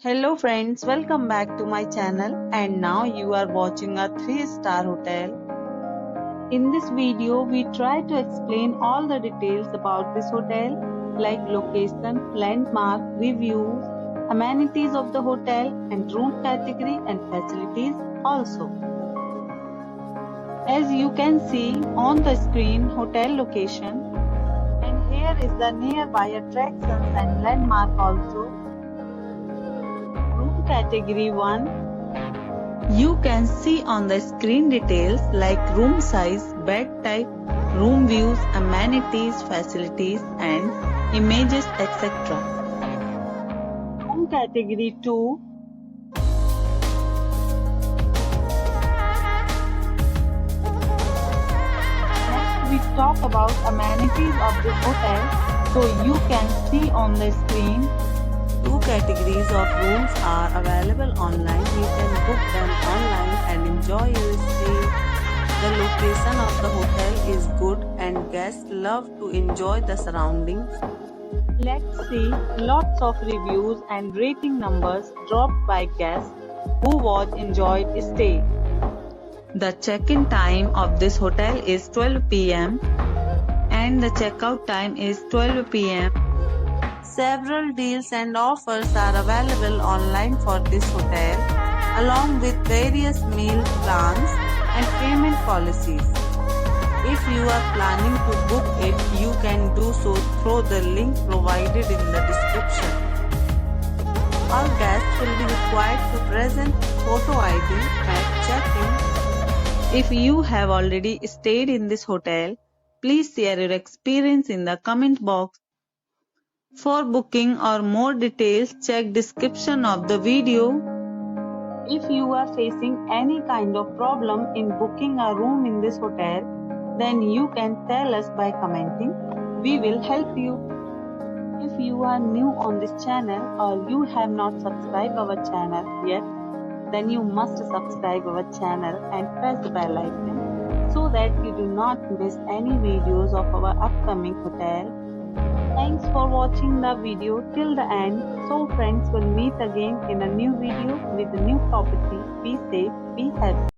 Hello friends, welcome back to my channel and now you are watching a 3-star hotel. In this video, we try to explain all the details about this hotel like location, landmark, reviews, amenities of the hotel and room category and facilities also. As you can see on the screen, hotel location, and here is the nearby attractions and landmark also. Room category 1. You can see on the screen details like room size, bed type, room views, amenities, facilities and images etc. Room category 2. Next we talk about amenities of this hotel. So you can see on the screen 2 categories of rooms are available online. You can book them online and enjoy your stay. The location of the hotel is good and guests love to enjoy the surroundings. Let's see lots of reviews and rating numbers dropped by guests who was enjoyed stay. The check-in time of this hotel is 12 p.m. and the checkout time is 12 p.m. Several deals and offers are available online for this hotel, along with various meal plans and payment policies. If you are planning to book it, you can do so through the link provided in the description. All guests will be required to present photo ID at check-in. If you have already stayed in this hotel, please share your experience in the comment box. For booking or more details, check description of the video. If you are facing any kind of problem in booking a room in this hotel, then you can tell us by commenting. We will help you. If you are new on this channel or you have not subscribed our channel yet, then you must subscribe our channel and press the bell icon so that you do not miss any videos of our upcoming hotel. Thanks for watching the video till the end. So friends, will meet again in a new video with a new property. Be safe, be happy.